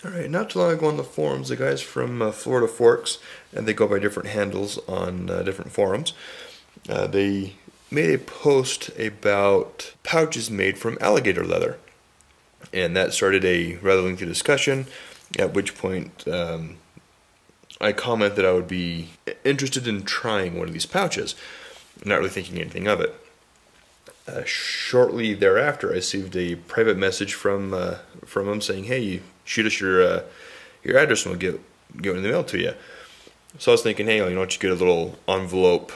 Alright, not too long ago on the forums, the guys from Florida Forks, and they go by different handles on different forums, they made a post about pouches made from alligator leather. And that started a rather lengthy discussion, at which point I commented that I would be interested in trying one of these pouches, not really thinking anything of it. Shortly thereafter, I received a private message from him saying, "Hey, shoot us your address and we'll get it in the mail to you." So I was thinking, hey, why don't you get a little envelope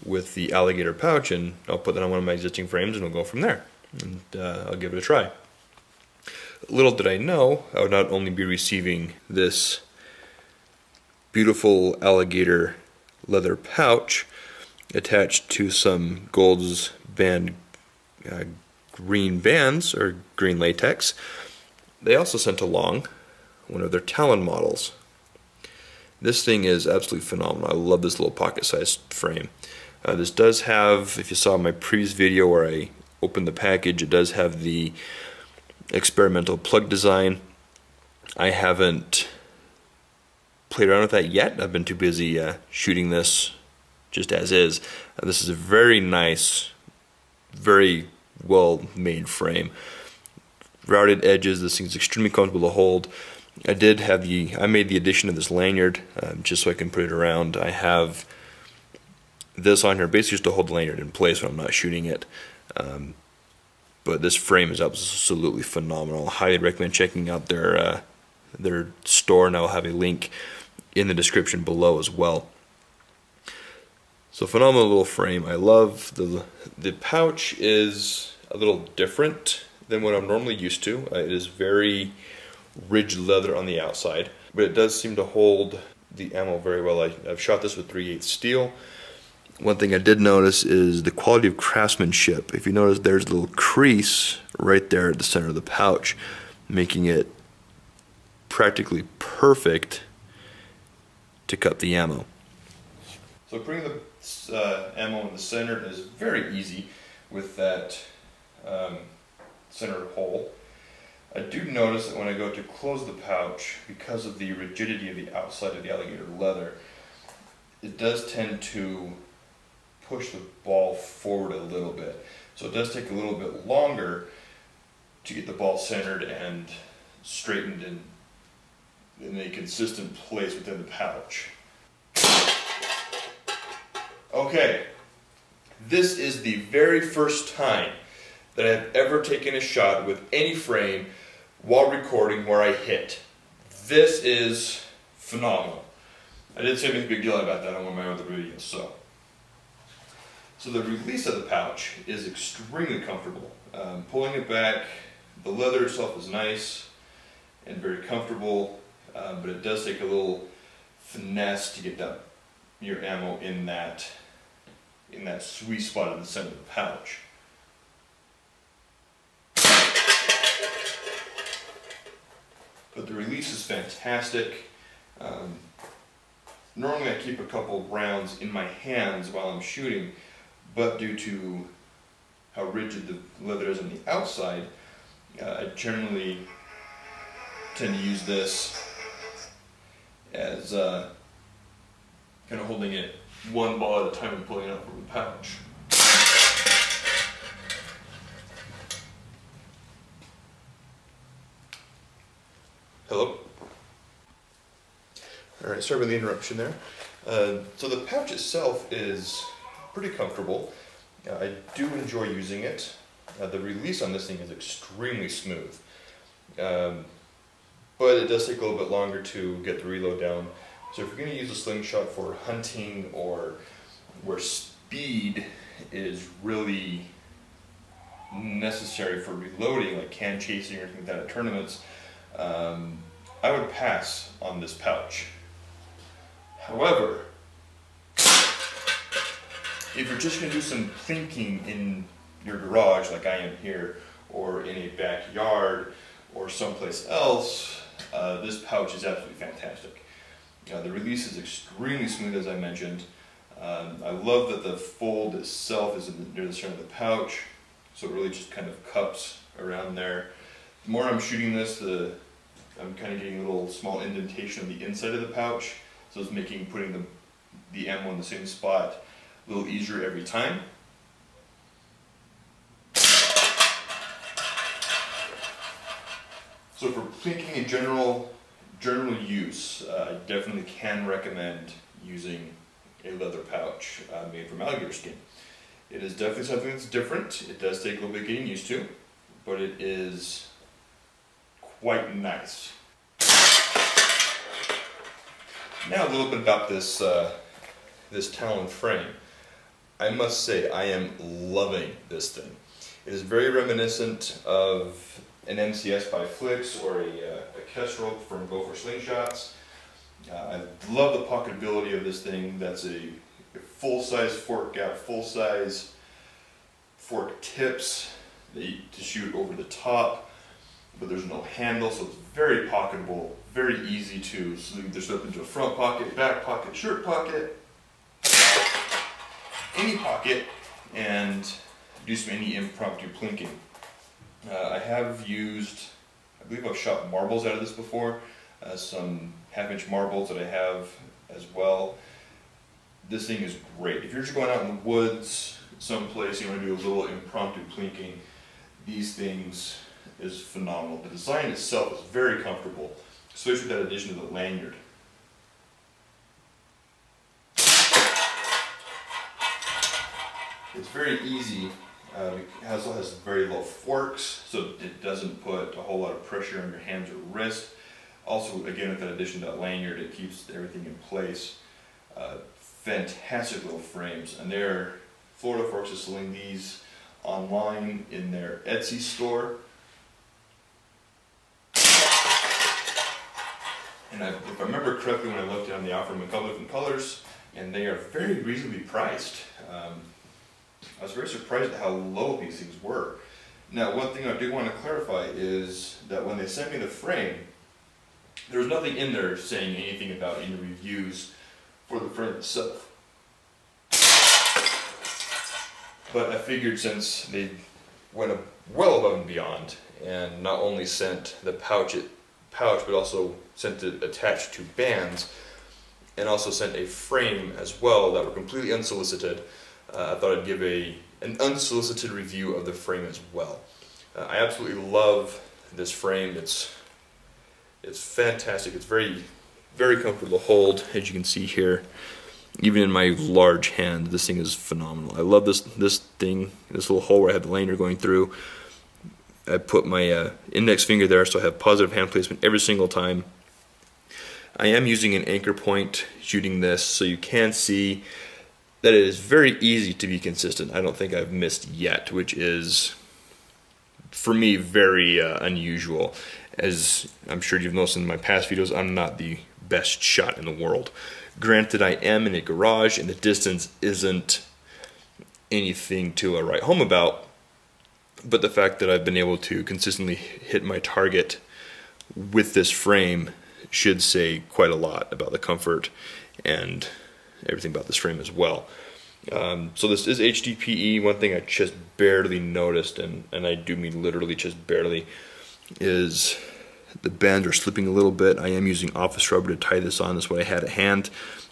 with the alligator pouch, and I'll put that on one of my existing frames and we'll go from there. And I'll give it a try. Little did I know, I would not only be receiving this beautiful alligator leather pouch attached to some Gold's Band green bands, or green latex. They also sent along one of their Talon models. This thing is absolutely phenomenal. I love this little pocket-sized frame. This does have, if you saw my previous video where I opened the package, it does have the experimental plug design. I haven't played around with that yet. I've been too busy shooting this just as is. This is a very nice, very well made frame. Routed edges, this thing's extremely comfortable to hold. I made the addition of this lanyard just so I can put it around. I have this on here basically just to hold the lanyard in place when I'm not shooting it. But this frame is absolutely phenomenal. I highly recommend checking out their store, and I'll have a link in the description below as well. So phenomenal little frame. I love the pouch is a little different than what I'm normally used to. It is very rigid leather on the outside, but it does seem to hold the ammo very well. I've shot this with 3/8 steel. One thing I did notice is the quality of craftsmanship. If you notice, there's a little crease right there at the center of the pouch, making it practically perfect to cut the ammo. So putting the ammo in the center is very easy with that center hole. I do notice that when I go to close the pouch, because of the rigidity of the outside of the alligator leather, it does tend to push the ball forward a little bit. So it does take a little bit longer to get the ball centered and straightened in a consistent place within the pouch. Okay, this is the very first time that I've ever taken a shot with any frame while recording where I hit. This is phenomenal. I didn't say anything big deal about that on one of my other videos. So the release of the pouch is extremely comfortable. Pulling it back, the leather itself is nice and very comfortable, but it does take a little finesse to get your ammo in that sweet spot in the center of the pouch. But the release is fantastic. Normally I keep a couple rounds in my hands while I'm shooting, but due to how rigid the leather is on the outside, I generally tend to use this as kind of holding it one ball at a time and pulling it out from the pouch. Hello? Alright, sorry about the interruption there. So the pouch itself is pretty comfortable. I do enjoy using it. The release on this thing is extremely smooth. But it does take a little bit longer to get the reload down. So if you're going to use a slingshot for hunting or where speed is really necessary for reloading, like can chasing or anything like that at tournaments, I would pass on this pouch. However, if you're just going to do some thinking in your garage like I am here, or in a backyard or someplace else, this pouch is absolutely fantastic. The release is extremely smooth, as I mentioned. I love that the fold itself is near the center of the pouch, so it really just kind of cups around there. The more I'm shooting this, the I'm kind of getting a little small indentation on the inside of the pouch, so it's making putting the ammo in the same spot a little easier every time. So for plinking in general use, I definitely can recommend using a leather pouch made from alligator skin. It is definitely something that's different. It does take a little bit getting used to, but it is quite nice. Now a little bit about this this Talon frame. I must say I am loving this thing. It is very reminiscent of an MCS by Flicks or a Kestrel from Gopher Slingshots. I love the pocketability of this thing. That's a full-size fork gap, full-size fork tips to shoot over the top, but there's no handle, so it's very pocketable, very easy to either slip into a front pocket, back pocket, shirt pocket, any pocket, and do any impromptu plinking. I have used, I believe I've shot marbles out of this before, some half-inch marbles that I have as well. This thing is great. If you're just going out in the woods someplace, you want to do a little impromptu plinking, these things is phenomenal. The design itself is very comfortable, especially with that addition to the lanyard. It's very easy. It also has very low forks, so it doesn't put a whole lot of pressure on your hands or wrist. Also, again, with that addition to that lanyard, it keeps everything in place. Fantastic little frames, and Florida Forks is selling these online in their Etsy store. And if I remember correctly, when I looked at them, they offer them in a couple different colors, and they are very reasonably priced. I was very surprised at how low these things were. Now, one thing I do want to clarify is that when they sent me the frame, there was nothing in there saying anything about any reviews for the frame itself. But I figured since they went well above and beyond and not only sent the pouch but also sent it attached to bands and also sent a frame as well that were completely unsolicited, I thought I'd give an unsolicited review of the frame as well. I absolutely love this frame. It's fantastic. It's very, very comfortable to hold, as you can see here. Even in my large hand, this thing is phenomenal. I love this thing, this little hole where I have the lanyard going through. I put my index finger there, so I have positive hand placement every single time. I am using an anchor point shooting this, so you can see that it is very easy to be consistent. I don't think I've missed yet, which is, for me, very unusual. As I'm sure you've noticed in my past videos, I'm not the best shot in the world. Granted, I am in a garage and the distance isn't anything to write home about, but the fact that I've been able to consistently hit my target with this frame should say quite a lot about the comfort and everything about this frame as well. So this is HDPE. One thing I just barely noticed, and I do mean literally just barely, is the bands are slipping a little bit. I am using office rubber to tie this on. That's what I had at hand.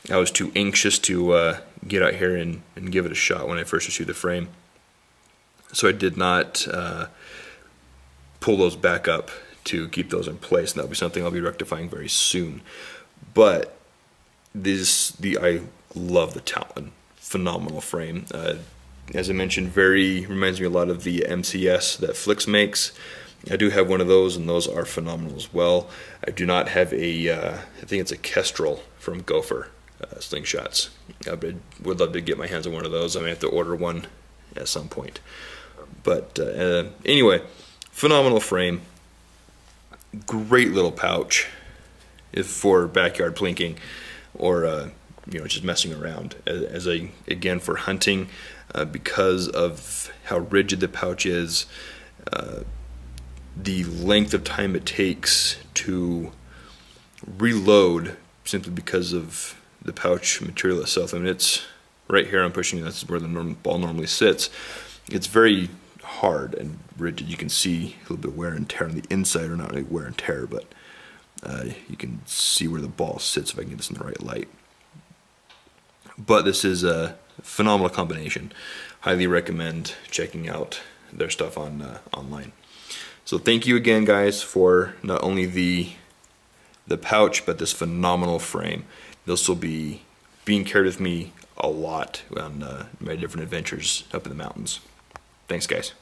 I was too anxious to get out here and give it a shot when I first issued the frame. So I did not pull those back up to keep those in place, and that'll be something I'll be rectifying very soon. But I love the Talon. Phenomenal frame. As I mentioned, reminds me a lot of the MCS that Flicks makes. I do have one of those, and those are phenomenal as well. I do not have I think it's a Kestrel from Gopher Slingshots. But I would love to get my hands on one of those. I may have to order one at some point. But anyway, phenomenal frame. Great little pouch for backyard plinking or just messing around. Again, for hunting, because of how rigid the pouch is, the length of time it takes to reload simply because of the pouch material itself. I mean, it's right here, I'm pushing, that's where the ball normally sits. It's very hard and rigid. You can see a little bit of wear and tear on the inside, or not really wear and tear, but You can see where the ball sits if I can get this in the right light. But this is a phenomenal combination. Highly recommend checking out their stuff on online. So thank you again, guys, for not only the pouch, but this phenomenal frame. This will be being carried with me a lot on my different adventures up in the mountains. Thanks, guys.